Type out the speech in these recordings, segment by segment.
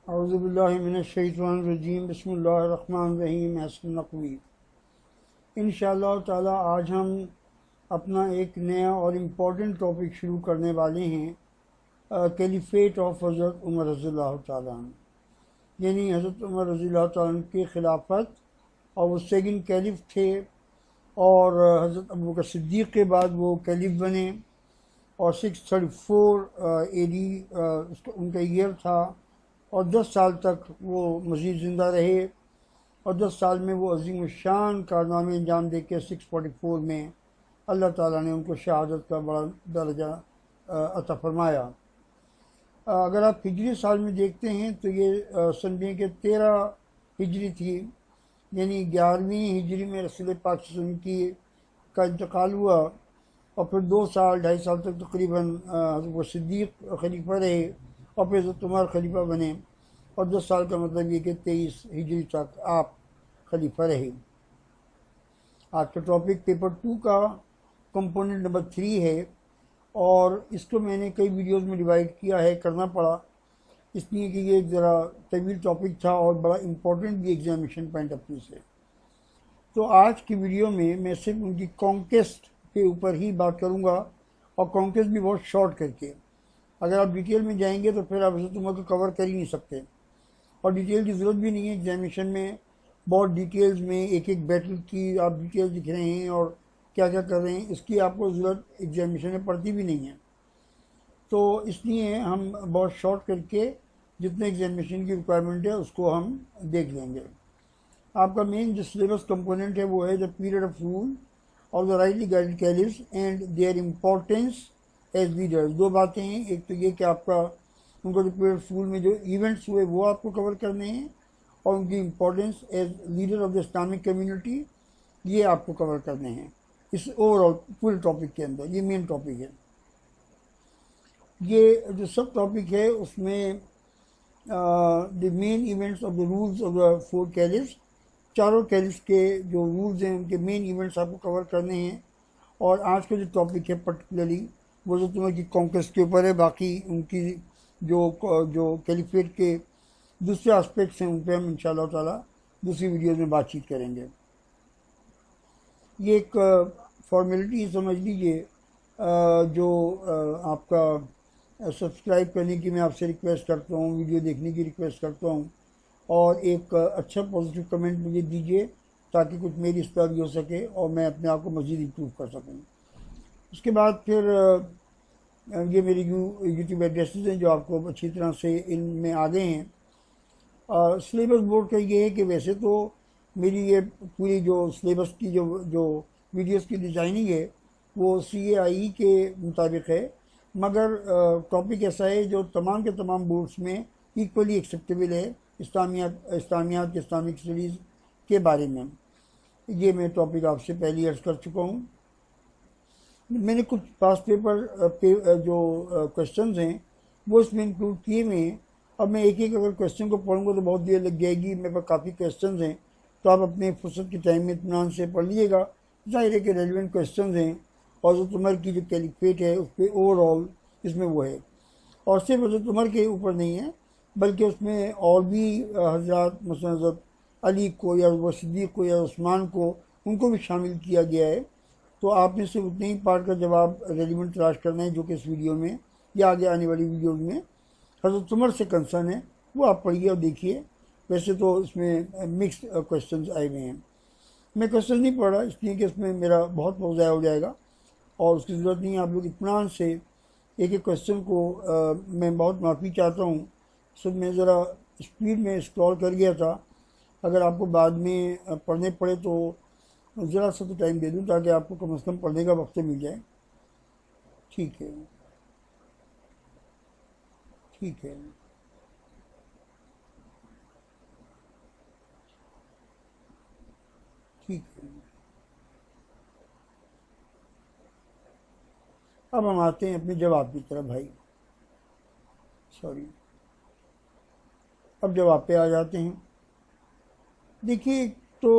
औज़ुबिल्लाहिमिनश्शैतानिर्रजीम बिस्मिल्लाहिर्रहमानिर्रहीम हसन नक़वी। इंशाअल्लाह ताला आज हम अपना एक नया और इम्पोर्टेंट टॉपिक शुरू करने वाले हैं, कैलिफेट ऑफ हज़रत उमर रज़ियल्लाहु ताला अन्हु। यानी हज़रत उमर रज़ियल्लाहु ताला अन्हु की खिलाफत और वो सेकंड कैलिफ थे और हज़रत अबू बकर सिद्दीक़ के बाद वो कैलिफ बने और 634 AD उनका ईयर था और 10 साल तक वो मज़ीद ज़िंदा रहे और 10 साल में वो अज़ीम शान कारनामे अंजाम दे के 644 में अल्लाह ताला ने उनको शहादत का बड़ा दर्जा अता फरमाया। अगर आप हिजरी साल में देखते हैं तो ये सन के 13 हिजरी थी, यानी 11वीं हिजरी में रसूल पाक की का इंतकाल हुआ और फिर 2 साल 2.5 साल तक तकरीबन वो सिद्दीक़ खलीफा रहे और फिर हज़रत उमर खलीफा बने और 10 साल का मतलब ये कि 23 हिजरी तक आप खलीफा रहे। आज का टॉपिक पेपर 2 का कंपोनेंट नंबर 3 है और इसको मैंने कई वीडियोस में डिवाइड किया है, करना पड़ा इसलिए कि ये ज़रा तवील टॉपिक था और बड़ा इम्पोर्टेंट भी एग्जामिनेशन पॉइंट ऑफ व्यू से। तो आज की वीडियो में मैं सिर्फ उनकी कॉन्केस्ट के ऊपर ही बात करूँगा और कॉन्केस्ट भी बहुत शॉर्ट करके। अगर आप डिटेल में जाएंगे तो फिर आप हज़रत उमर को कवर कर ही नहीं सकते और डिटेल की ज़रूरत भी नहीं है। एग्जामिनेशन में बहुत डिटेल्स में एक एक बैटल की आप डिटेल्स लिख रहे हैं और क्या क्या कर रहे हैं, इसकी आपको ज़रूरत एग्जामिनेशन में पड़ती भी नहीं है। तो इसलिए हम बहुत शॉर्ट करके जितने एग्जामिनेशन की रिक्वायरमेंट है उसको हम देख लेंगे। आपका मेन जो सिलेबस कंपोनेंट है वो है द पीरियड ऑफ रूल और the rightly guided caliphs and their importance as leaders. 2 बातें हैं, एक तो ये कि आपका उनको जो पीरियड ऑफ रूल में जो इवेंट्स हुए वो आपको कवर करने हैं और उनकी importance as leader of the Islamic community ये आपको कवर करने हैं इस ओवरऑल पूरे टॉपिक के अंदर। ये मेन टॉपिक है। ये जो सब टॉपिक है उसमें the main events of the rules of the 4 caliphs, चारों कैलिफ्स के जो रूल्स हैं उनके मेन इवेंट्स आपको कवर करने हैं। और आज का जो टॉपिक है पर्टिकुलरली वो जो तुम्हें की कॉन्क्वेस्ट के ऊपर है, बाकी उनकी जो कैलिफेट के दूसरे एस्पेक्ट्स हैं उन पर हम इंशाअल्लाह ताला दूसरी वीडियो में बातचीत करेंगे। ये एक फॉर्मेलिटी समझ लीजिए जो आपका सब्सक्राइब करने की मैं आपसे रिक्वेस्ट करता हूँ, वीडियो देखने की रिक्वेस्ट करता हूँ और एक अच्छा पॉजिटिव कमेंट मुझे दीजिए ताकि कुछ मेरी इस्तेमाल भी हो सके और मैं अपने आप को मज़ीद इम्प्रूव कर सकूँ। उसके बाद फिर ये मेरी यूट्यूब एड्रेसेस हैं जो आपको अच्छी तरह से इनमें आ गए हैं। सिलेबस बोर्ड का ये है कि वैसे तो मेरी ये पूरी जो सिलेबस की जो वीडियोस की डिज़ाइनिंग है वो CAIE के मुताबिक है, मगर टॉपिक ऐसा है जो तमाम के तमाम बोर्ड्स में इक्वली एक्सेप्टेबल है इस्लामियात इस्लामिक स्टडीज़ के बारे में। ये मैं टॉपिक आपसे पहले अर्ज कर चुका हूँ। मैंने कुछ पास पेपर जो क्वेश्चंस हैं वो इसमें इंक्लूड किए हुए हैं। अब मैं एक एक अगर क्वेश्चन को पढ़ूंगा तो बहुत देर लग जाएगी। मेरे पास काफ़ी क्वेश्चंस हैं तो आप अपने फुर्सत के टाइम में इत्मीनान से पढ़ लीजिएगा। जाहिर है कि रेलिवेंट क्वेश्चंस हैं और हज़रत उमर की जो कैलिफेट है उस पर ओवरऑल इसमें वो है और सिर्फ हज़रत उमर के ऊपर नहीं है बल्कि उसमें और भी हज़रात मसलन हज़रत अली को या सिद्दीक़ को या उस्मान को उनको भी शामिल किया गया है। तो आपने सिर्फ उतने ही पार्ट का जवाब रेलिवेंट तलाश करना है जो कि इस वीडियो में या आगे आने वाली वीडियो में हज़रत उमर से कंसर्न है, वो आप पढ़िए और देखिए। वैसे तो इसमें मिक्स्ड क्वेश्चंस आए हुए हैं। मैं क्वेश्चन नहीं पढ़ रहा इसलिए कि इसमें मेरा बहुत ज़ाया हो जाएगा और उसकी ज़रूरत नहीं है। आप लोग इत्मीनान से एक एक क्वेश्चन को मैं बहुत माफ़ी चाहता हूँ, सब मैं ज़रा स्पीड में स्क्रॉल कर गया था। अगर आपको बाद में पढ़ने पड़े तो ज़रा सा तो टाइम दे दूँ ताकि आपको कम से कम पढ़ने का वक्त मिल जाए। ठीक है, ठीक है। ठीक है, अब हम आते हैं अपने जवाब की तरफ भाई। सॉरी, अब जवाब पे आ जाते हैं। देखिए तो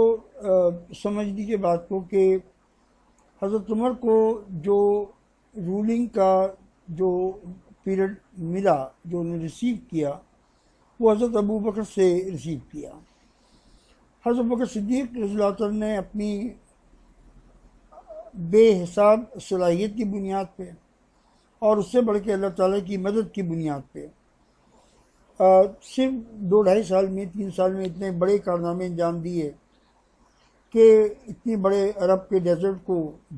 समझ लीजिए बात को कि हज़रत उमर को जो रूलिंग का जो पीरियड मिला, जो उन्होंने रिसीव किया, वो हज़रत अबू बकर से रिसीव किया। हज़रत बकर सिद्दीक़ रज़ियल्लाहु अन्हु ने अपनी बेहिसाब सलाहियत की बुनियाद पे और उससे बढ़ के अल्लाह ताला की मदद की बुनियाद पे सिर्फ 2-2.5 साल में 3 साल में इतने बड़े कारनामे अंजाम दिए कि इतनी बड़े अरब के डेजर्ट को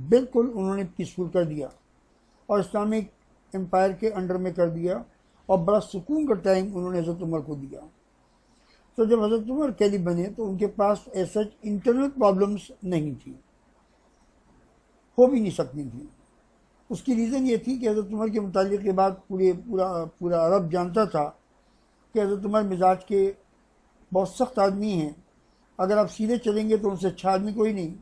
बिल्कुल उन्होंने पीसफुल कर दिया और इस्लामिक एम्पायर के अंडर में कर दिया और बड़ा सुकून का टाइम उन्होंने हज़रत उमर को दिया। तो जब हज़रत उमर कैलिफ बने तो उनके पास ऐसा इंटरनल प्रॉब्लम्स नहीं थी, हो भी नहीं सकती थी। उसकी रीज़न ये थी कि हज़रत उमर के मुतालिक के बाद पूरा अरब जानता था कि हज़रत उमर मिजाज के बहुत सख्त आदमी हैं। अगर आप सीधे चलेंगे तो उनसे अच्छा आदमी कोई नहीं,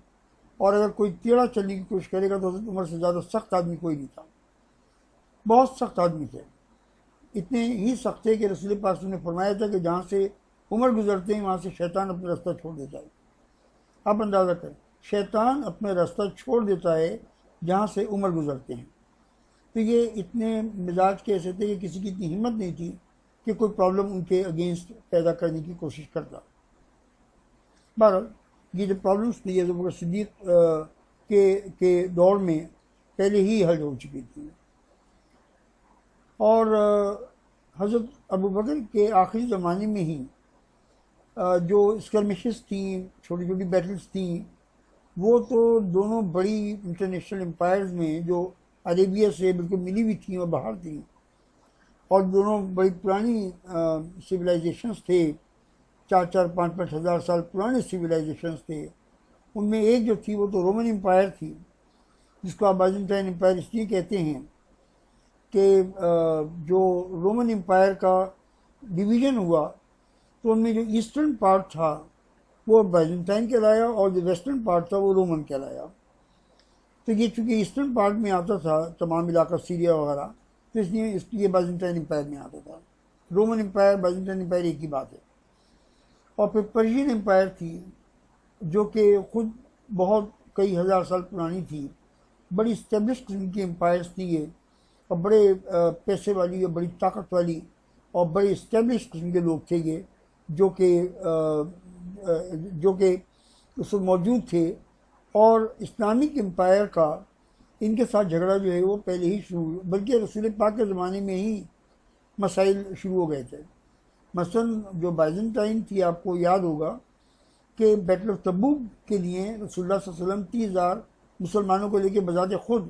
और अगर कोई टेढ़ा चलने की कोशिश करेगा तो हज़रत उमर से ज़्यादा सख्त आदमी कोई नहीं था। बहुत सख्त आदमी थे, इतने ही सख्त थे कि रसूल पाक ने फरमाया था कि जहाँ से उमर गुजरते हैं वहाँ से शैतान अपना रास्ता छोड़ देता है। आप अंदाज़ा करें, शैतान अपना रास्ता छोड़ देता है जहाँ से उमर गुजरते हैं। तो ये इतने मिजाज के ऐसे थे कि किसी की इतनी हिम्मत नहीं थी कि कोई प्रॉब्लम उनके अगेंस्ट पैदा करने की कोशिश करता। बहरहाल ये जो प्रॉब्लम्स थी अबू बकर सिद्दीक़ के दौर में पहले ही हल हो चुकी थी। और हज़रत अबू बकर के आखिरी ज़माने में ही जो स्कर्मिशेस थी, छोटी छोटी बैटल्स थी, वो तो दोनों बड़ी इंटरनेशनल एम्पायर्स में जो अरेबिया से बिल्कुल मिली हुई थी और बाहर थी, और दोनों बड़ी पुरानी सिविलाइजेशंस थे, 4-4, 5-5 हज़ार साल पुराने सिविलाइजेशंस थे। उनमें एक जो थी वो तो रोमन एम्पायर थी, जिसको आप बाइजेंटाइन एम्पायर इसलिए कहते हैं कि जो रोमन एम्पायर का डिवीज़न हुआ तो उनमें जो ईस्टर्न पार्ट था वो बाइजेंटाइन कहलाया और जो वेस्टर्न पार्ट था वो रोमन कहलाया। तो ये चूँकि ईस्टर्न पार्ट में आता था तमाम इलाका सीरिया वगैरह, तो इसलिए बाइजेंटाइन एम्पायर में आता था। रोमन एम्पायर बाइजेंटाइन एम्पायर एक ही बात है। और फिर पर्शियन एम्पायर थी जो कि ख़ुद बहुत कई हज़ार साल पुरानी थी, बड़ी इस्टेब्लिश किस्म की एम्पायर्स थी ये, और बड़े पैसे वाली और बड़ी ताकत वाली और बड़े इस्टेब्लिश किस्म के लोग थे ये, जो कि उस वक्त मौजूद थे। और इस्लामिक एम्पायर का इनके साथ झगड़ा जो है वो पहले ही शुरू, बल्कि रसूल पाक के ज़माने में ही मसाइल शुरू हो गए थे। मसलन जो बाइजेंटाइन थी, आपको याद होगा कि बैटल ऑफ तबूक के लिए रसूलुल्लाह सल्लल्लाहु अलैहि वसल्लम 30,000 मुसलमानों को लेकर बजाते खुद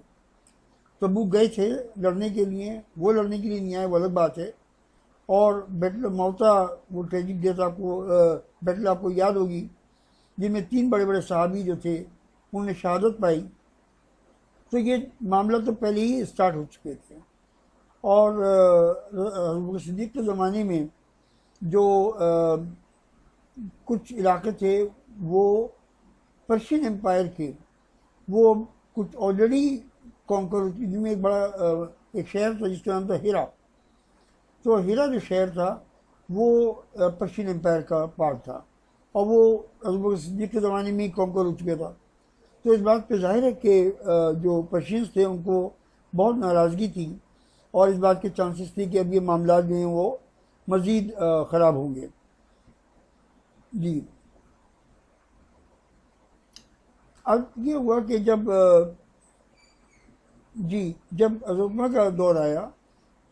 तबूक गए थे लड़ने के लिए। वो लड़ने के लिए नहीं आए, वो अलग बात है। और बैटल ऑफ मौता, वो ट्रेजिक डेथ आपको बैटल आपको याद होगी, जिनमें 3 बड़े बड़े सहाबी जो थे उन्होंने शहादत पाई। तो ये मामला तो पहले ही स्टार्ट हो चुके थे। और सिद्दीक़ के ज़माने में जो कुछ इलाके थे वो पर्शियन एम्पायर के, वो कुछ ऑलरेडी कॉन्कर, जिनमें एक शहर था जिसका नाम था हिरा। तो हिरा जो शहर था वो पर्शियन एम्पायर का पार्ट था, और वो अबू बकर सिद्दीक़ के ज़माने में ही कॉन्कर हो चुका था। तो इस बात पे जाहिर है कि जो पर्शियंस थे उनको बहुत नाराज़गी थी, और इस बात के चांसेस थे कि अब ये मामला जो हैं वो मज़ीद ख़राब होंगे। जी, अब ये हुआ कि जब अज़ुमा का दौर आया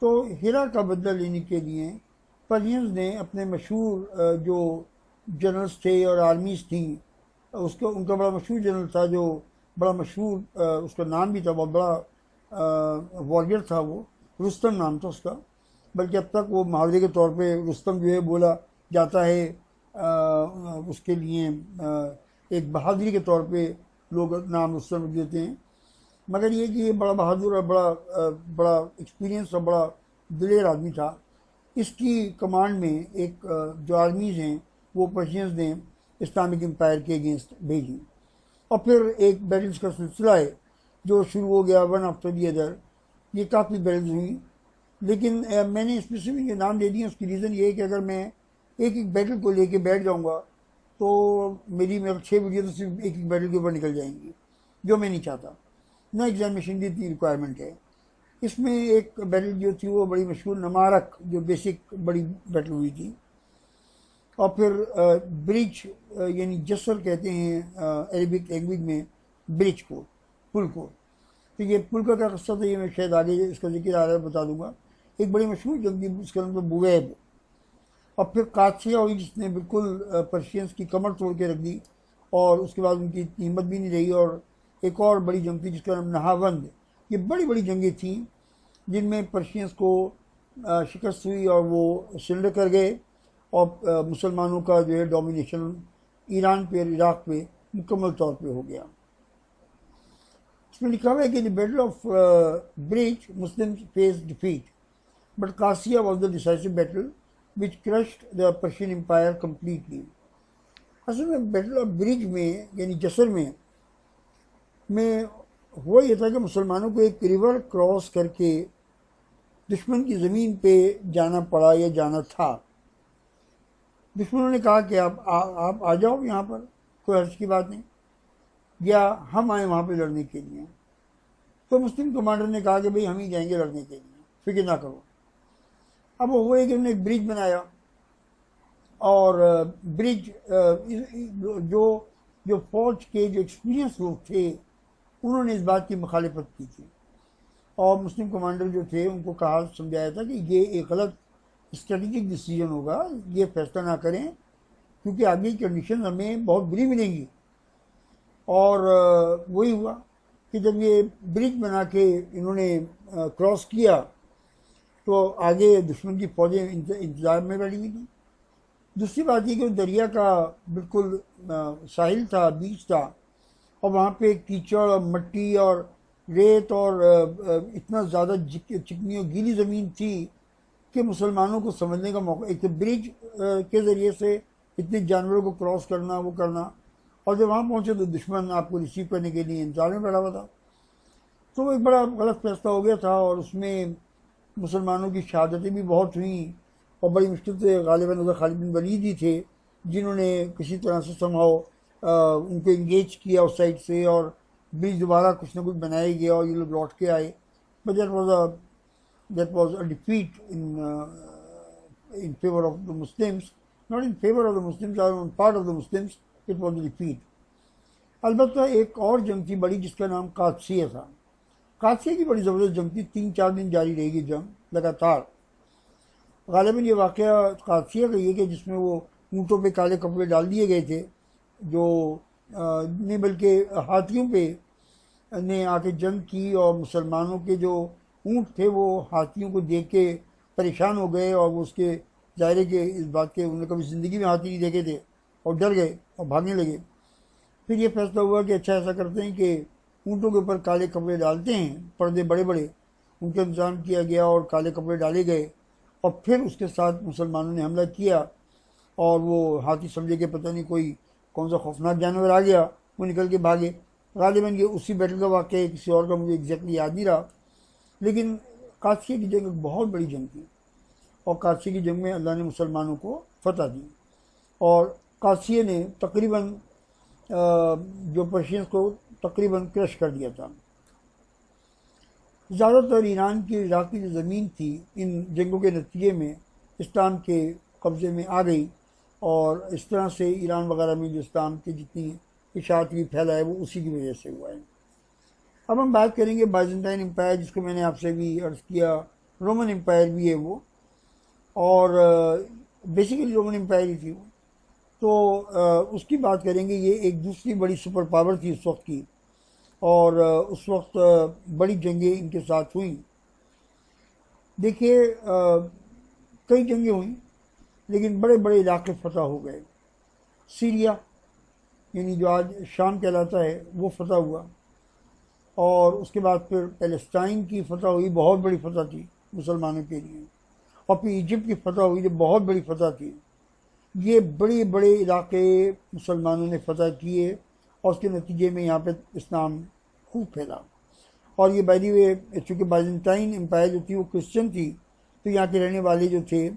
तो हिरा का बदला लेने के लिए पर्शियंस ने अपने मशहूर जो जनरल्स थे और आर्मीज़ थी, उनका बड़ा मशहूर जनरल था, जो बड़ा मशहूर उसका नाम भी था, बहुत बड़ा वॉरियर था, वो रुस्तम नाम था उसका। बल्कि अब तक वो मुहावरे के तौर पे रुस्तम जो है बोला जाता है, उसके लिए एक बहादुरी के तौर पे लोग नाम रुस्तम रख देते हैं। मगर ये कि ये बड़ा बहादुर और बड़ा एक्सपीरियंस और बड़ा दिलेर आदमी था। इसकी कमांड में एक जो आर्मीज़ हैं वो पर्शियंस ने इस्लामिक एम्पायर के अगेंस्ट भेजी, और फिर एक बैटल्स का सिलसिला है जो शुरू हो गया वन आफ्टर दी अदर। ये काफ़ी बैटल्स हुई, लेकिन मैंने स्पेसिफिक ये नाम दे दिए। उसकी रीज़न ये है कि अगर मैं एक एक बैटल को लेके बैठ जाऊंगा तो मेरी 6 वीडियो तो सिर्फ एक एक बैटल के ऊपर निकल जाएंगी, जो मैं नहीं चाहता। ना एग्जामिनेशन की इतनी रिक्वायरमेंट है। इसमें एक बैटल जो थी वो बड़ी मशहूर नमारक, जो बेसिक बड़ी बैटल हुई थी, और फिर ब्रिज यानी जसर कहते हैं अरबिक लैंग्वेज में ब्रिज को, पुल को। तो ये पुल का क्या किस्सा था ये मैं शायद आगे इसका जिक्र आ रहा है बता दूंगा। एक बड़ी मशहूर जंग थी, उसका नाम था बुगैब। और फिर कादसिया हुई जिसने बिल्कुल पर्शियंस की कमर तोड़ के रख दी, और उसके बाद उनकी हिम्मत भी नहीं रही। और एक और बड़ी जंग थी जिसका नाम नहावंद। ये बड़ी बड़ी जंगें थीं जिनमें पर्शियंस को शिकस्त हुई और वो सरेंडर कर गए, और मुसलमानों का जो है डोमिनेशन ईरान पे और इराक़ पे मुकम्मल तौर पे हो गया। इसमें लिखा हुआ है कि the battle of bridge Muslim face defeat, but Qadisiya was the decisive battle which crushed the Persian empire completely. असल में बैटल ऑफ ब्रिज में यानी जसर में हुआ यह था कि मुसलमानों को एक रिवर क्रॉस करके दुश्मन की ज़मीन पे जाना पड़ा या जाना था। दुश्मनों ने कहा कि आप आ जाओ यहाँ पर, कोई हर्ज की बात नहीं, या हम आए वहाँ पे लड़ने के लिए। तो मुस्लिम कमांडर ने कहा कि भाई हम ही जाएंगे लड़ने के लिए, फिक्र ना करो। अब वो हुआ कि उन्होंने एक ब्रिज बनाया, और ब्रिज जो फौज के जो एक्सपीरियंस लोग थे उन्होंने इस बात की मुखालिफत की थी, और मुस्लिम कमांडर जो थे उनको कहा समझाया था कि ये एक गलत स्ट्रेटेजिक डिसीजन होगा, ये फैसला ना करें क्योंकि आगे की कंडीशन हमें बहुत बुरी मिलेंगी। और वही हुआ कि जब ये ब्रिज बना के इन्होंने क्रॉस किया तो आगे दुश्मन की फौजें इंतज़ार में बैठी हुई थी। दूसरी बात ये कि दरिया का बिल्कुल साहिल था, बीच था, और वहाँ पे कीचड़ और मट्टी और रेत और इतना ज़्यादा चिकनी और गीली ज़मीन थी कि मुसलमानों को समझने का मौका, एक तो ब्रिज के ज़रिए से इतने जानवरों को क्रॉस करना वो करना, और जब वहाँ पहुँचे तो दुश्मन आपको रिसीव करने के लिए इंतजार में बैठा हुआ था। तो वो एक बड़ा गलत फैसला हो गया था, और उसमें मुसलमानों की शहादतें भी बहुत हुई, और बड़ी मुश्किल से गालिबन उधर खालिद बिन वलीद ही थे जिन्होंने किसी तरह से समझाओ उनको इंगेज किया उस साइड से, और ब्रिज दोबारा कुछ ना कुछ बनाया गया और ये लोग लौट के आए। But that was a defeat in favor of the Muslims, not in favor of the Muslims or on part of the Muslims, it was a defeat. अलबत्ता एक और जंग थी बड़ी जिसका नाम कादसिया था। कादसिया की बड़ी ज़बरदस्त जंग थी, 3-4 दिन जारी रहेगी जंग लगातार। गालिबन ये वाक़या कादसिया का ये कि जिसमें वो ऊँटों पे काले कपड़े डाल दिए गए थे, जो नहीं बल्कि हाथियों पे ने आके जंग की, और मुसलमानों के जो ऊँट थे वो हाथियों को देख के परेशान हो गए, और वो उसके ज़ाहिर के इस बात के उन्होंने कभी ज़िंदगी में हाथी नहीं देखे थे और डर गए और भागने लगे। फिर ये फैसला हुआ कि अच्छा ऐसा करते हैं कि ऊँटों के ऊपर काले कपड़े डालते हैं, पर्दे बड़े बड़े, उनका इंतज़ाम किया गया और काले कपड़े डाले गए, और फिर उसके साथ मुसलमानों ने हमला किया, और वो हाथी समझे कि पता नहीं कोई कौन सा खौफनाक जानवर आ गया, वो निकल के भागे। गालिबन ये उसी बैटल का वाक़या है, किसी और का मुझे एग्जैक्टली याद नहीं रहा, लेकिन कादसिया की जंग एक बहुत बड़ी जंग थी, और कादसिया की जंग में अल्लाह ने मुसलमानों को फतह दी, और कादसिया ने तकरीबन जो पर्शियंस को तकरीबन क्रश कर दिया था। ज़्यादातर ईरान की इराक़ की जो ज़मीन थी इन जंगों के नतीजे में इस्लाम के कब्ज़े में आ गई, और इस तरह से ईरान वगैरह में जो इस्लाम की जितनी इशाअत भी फैला है वो उसी की वजह से हुआ है। अब हम बात करेंगे बाइजेंटाइन एम्पायर, जिसको मैंने आपसे भी अर्ज़ किया रोमन एम्पायर भी है वो, और बेसिकली रोमन एम्पायर ही थी वो। तो उसकी बात करेंगे। ये एक दूसरी बड़ी सुपर पावर थी उस वक्त की, और उस वक्त बड़ी जंगें इनके साथ हुई। देखिए कई जंगें हुई, लेकिन बड़े बड़े इलाके फतह हो गए। सीरिया यानी जो आज शाम कहलाता है वो फतह हुआ, और उसके बाद फिर पैलेस्टाइन की फतह हुई, बहुत बड़ी फतह थी मुसलमानों के लिए, और फिर इजिप्ट की फतह हुई जो बहुत बड़ी फतह थी। ये बड़े बड़े इलाके मुसलमानों ने फतह किए, और उसके नतीजे में यहाँ पे इस्लाम खूब फैला। और ये बाय द वे चूँकि बाइजेंटाइन एम्पायर जो थी वो क्रिश्चियन थी, तो यहाँ के रहने वाले जो थे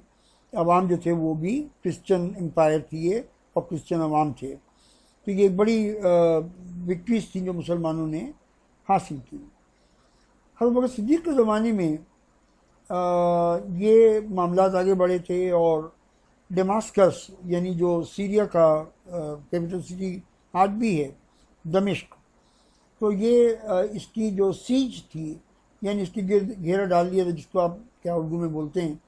अवाम जो थे वो भी क्रिश्चियन एम्पायर थी ये, और क्रिश्चियन अवाम थे। तो ये बड़ी विक्ट्रीज थी जो मुसलमानों ने हासिल की। हज़रत बकर सिद्दीक़ के ज़माने में ये मामलात आगे बढ़े थे, और डेमास्कस यानी जो सीरिया का कैपिटल सिटी आज भी है, दमिश्क, तो ये इसकी जो सीज थी, यानी इसके गिर्द घेरा डाल दिया था, जिसको आप क्या उर्दू में बोलते हैं,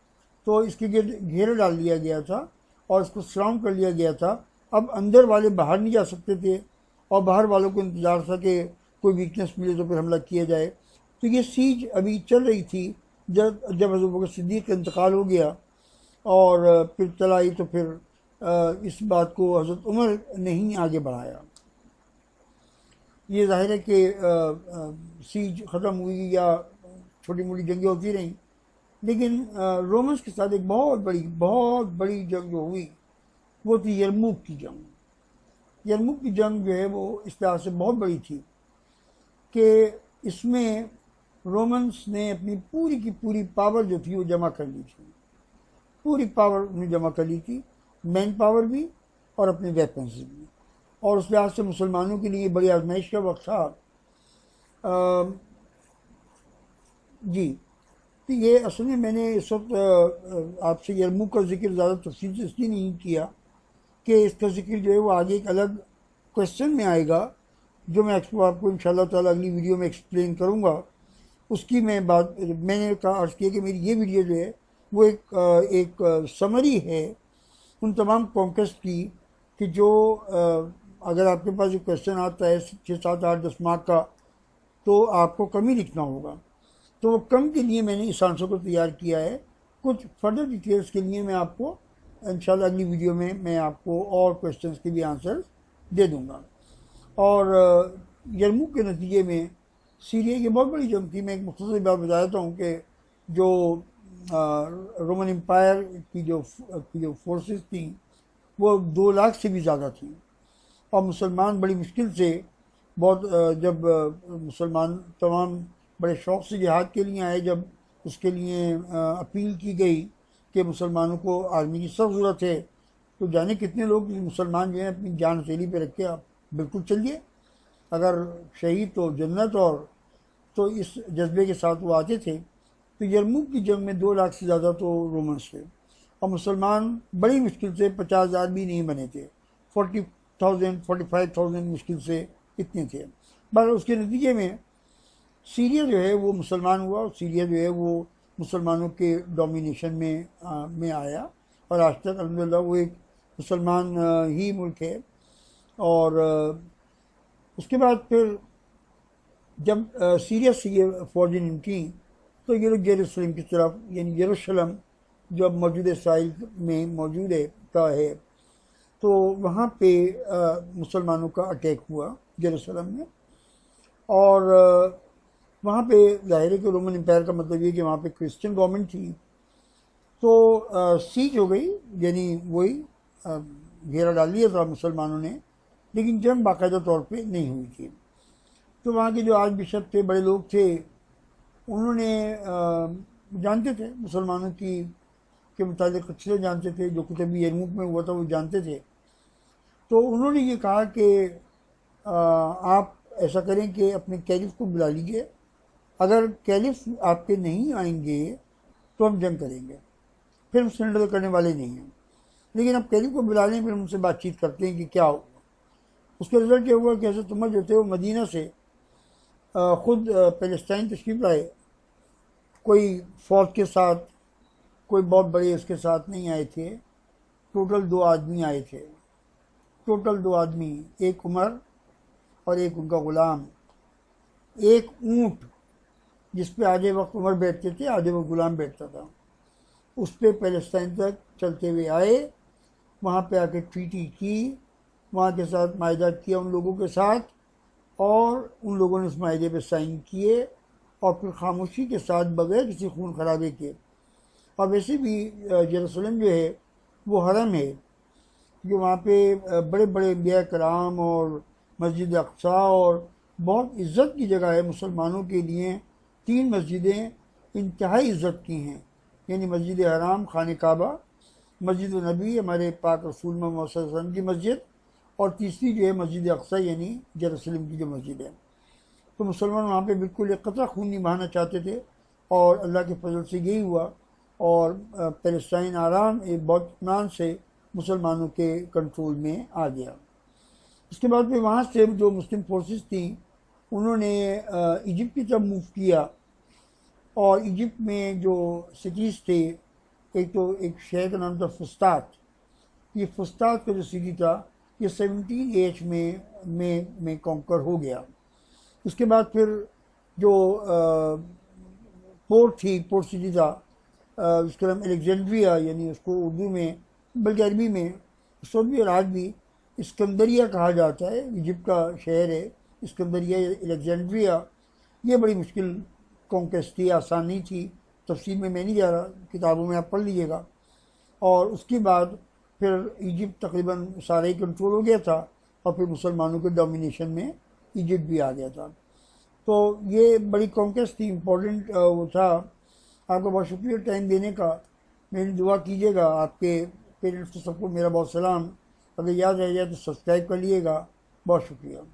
तो इसके गिर्द घेरा डाल दिया गया था और इसको सराउंड कर लिया गया था। अब अंदर वाले बाहर नहीं जा सकते थे और बाहर वालों को इंतज़ार था कि कोई वीकनेस मिले तो फिर हमला किया जाए। तो ये सीज अभी चल रही थी। जब हज़रत बकर सिद्दीक़ का इंतकाल हो गया और फिर चलाई, तो फिर इस बात को हज़रत उमर ने ही आगे बढ़ाया। ये जाहिर है कि सीज ख़त्म हुई या छोटी मोटी जंगें होती रहीं, लेकिन रोमन्स के साथ एक बहुत बड़ी जंग जो हुई वो थी यरमुक की जंग। यरमुक की जंग जो है वो इस तरह से बहुत बड़ी थी कि इसमें रोमन्स ने अपनी पूरी की पूरी पावर जो थी वो जमा कर ली थी। पूरी पावर उन्हें जमा कर ली थी, मैन पावर भी और अपने वेपन्स भी। और उस लिहाज से मुसलमानों के लिए बड़ी आजमाइश का वक्त था। जी, तो ये असल में मैंने इस वक्त आपसे यरमुक का जिक्र ज़्यादा तफसील से इसलिए नहीं किया कि इसका जिक्र जो है वो आगे एक अलग क्वेश्चन में आएगा, जो मैं आपको इंशाअल्लाह ताला अगली वीडियो में एक्सप्लेन करूँगा। उसकी मैंने कहा अर्ज़ किया कि मेरी ये वीडियो जो है वो एक समरी है उन तमाम कॉन्क्वेस्ट की, कि जो अगर आपके पास एक क्वेश्चन आता है 6, 7, 8, 10 मार्क का, तो आपको कम ही लिखना होगा। तो वो कम के लिए मैंने इस आंसर को तैयार किया है। कुछ फर्दर डिटेल्स के लिए मैं आपको इंशाल्लाह अगली वीडियो में मैं आपको और क्वेश्चंस के भी आंसर दे दूँगा। और यरमुक के नतीजे में सीरिया की बहुत बड़ी जंग थी। मैं एक मुख्तसर बात बता देता हूँ कि जो रोमन एम्पायर की जो फोर्सेस थी वो 2 लाख से भी ज़्यादा थी। और मुसलमान बड़ी मुश्किल से जब मुसलमान तमाम बड़े शौक़ से जिहाद के लिए आए, जब उसके लिए अपील की गई कि मुसलमानों को आर्मी की सख्त ज़रूरत है, तो जाने कितने लोग मुसलमान जो हैं अपनी जान हथेली पे रख के आप बिल्कुल चलिए, अगर शहीद तो जन्नत, और तो इस जज्बे के साथ वो आते थे। तो यरमुक की जंग में 2 लाख से ज़्यादा तो रोमन्स थे और मुसलमान बड़ी मुश्किल से 50,000 भी नहीं बने थे। 40,000 45,000 मुश्किल से इतने थे। पर उसके नतीजे में सीरिया जो है वो मुसलमान हुआ और सीरिया जो है वो मुसलमानों के डोमिनेशन में आया और आज तक अल्हम्दुलिल्लाह वो एक मुसलमान ही मुल्क है। और उसके बाद फिर जब सीरिया से ये फौजें निकली तो ये लोग यरूशलेम की तरफ, यानी यरूशलेम जो अब मौजूद इसराइल में मौजूद है, तो वहाँ पे मुसलमानों का अटैक हुआ यरूशलेम में। और वहाँ पे ज़ाहिर है कि रोमन एम्पायर का मतलब ये कि वहाँ पे क्रिश्चियन गवर्नमेंट थी, तो सीज हो गई, यानी वही घेरा डाल दिया था मुसलमानों ने, लेकिन जंग बाकायदा तौर पे नहीं हुई थी। तो वहाँ के जो आर्च बिशप थे, बड़े लोग थे, उन्होंने जानते थे मुसलमानों के मुताबिक अच्छे से जानते थे, जो कुछ अभी यरमुक में हुआ था वो जानते थे। तो उन्होंने ये कहा कि आप ऐसा करें कि अपने कैलिफ को बुला लीजिए, अगर कैलिफ आपके नहीं आएंगे तो हम जंग करेंगे, फिर हम सरेंडर करने वाले नहीं हैं, लेकिन आप कैलिफ को बुला लें, फिर उनसे बातचीत करते हैं कि क्या हो। उसका रिजल्ट ये हुआ कि हज़रत उमर जो थे वो मदीना से ख़ुद पैलेस्टाइन तशरीफ़ लाए। कोई फ़ौज के साथ, कोई बहुत बड़े उसके साथ नहीं आए थे। टोटल 2 आदमी आए थे, टोटल 2 आदमी, एक उमर और एक उनका ग़ुलाम। एक ऊँट जिस पे आधे वक्त उमर बैठते थे, आधे वक्त ग़ुलाम बैठता था, उस पर पैलेस्टाइन तक चलते हुए आए। वहाँ पे आके ट्रीटी की, वहाँ के साथ मायदा किया उन लोगों के साथ, और उन लोगों ने उस मायदे पे साइन किए और फिर खामोशी के साथ बगैर किसी खून खराबे के। और वैसे भी यरूशलेम जो है वो हरम है, जो वहाँ पे बड़े बड़े अंबिया कराम और मस्जिद अक्सा और बहुत इज़्ज़त की जगह है मुसलमानों के लिए। 3 मस्जिदें इंतहाई इज़्ज़त की हैं, यानी मस्जिद हराम खाने काबा, मस्जिद नबी हमारे पाक रसूल मोहम्मद सल्लल्लाहु अलैहि वसल्लम की मस्जिद, और तीसरी जो है मस्जिद अक्सा यानी यरूशलेम की जो मस्जिद है। तो मुसलमान वहाँ पे बिल्कुल एक कतरा खून नहीं बहाना चाहते थे और अल्लाह के फजल से यही हुआ। और पैलेस्टाइन आराम एक बहुत इत्मीनान से मुसलमानों के कंट्रोल में आ गया। इसके बाद फिर वहाँ से जो मुस्लिम फोर्सेस थी उन्होंने इजिप्ट की तरफ मूव किया, और इजिप्ट में जो सिटीज़ थे, एक तो एक शहर का नाम था फुस्तात। ये फुस्तात का जो सिटी था ये 17 में कॉन्कर हो गया। उसके बाद फिर जो पोर्ट सिटी था उसका नाम एलेक्जेंड्रिया, यानी उसको उर्दू में बल्कि अरबी में उस वक्त भी और आज भी इस्कंदरिया कहा जाता है। इजिप्ट का शहर है इस्कंदरिया, एलेक्जेंड्रिया। ये बड़ी मुश्किल कॉन्केस्ट थी, आसान नहीं थी। तफसील में मैं नहीं जा रहा, किताबों में आप पढ़ लीजिएगा। और उसके बाद फिर इजिप्ट तकरीबन सारा ही कंट्रोल हो गया था, और फिर मुसलमानों के डोमिनेशन में इजिप्ट भी आ गया था। तो ये बड़ी कॉन्केस्ट थी, इम्पोर्टेंट वो था। आपका बहुत शुक्रिया टाइम देने का। मेरी दुआ कीजिएगा, आपके पेरेंट्स को सबको मेरा बहुत सलाम। अगर याद रह जाए तो सब्सक्राइब कर लीजिएगा। बहुत शुक्रिया।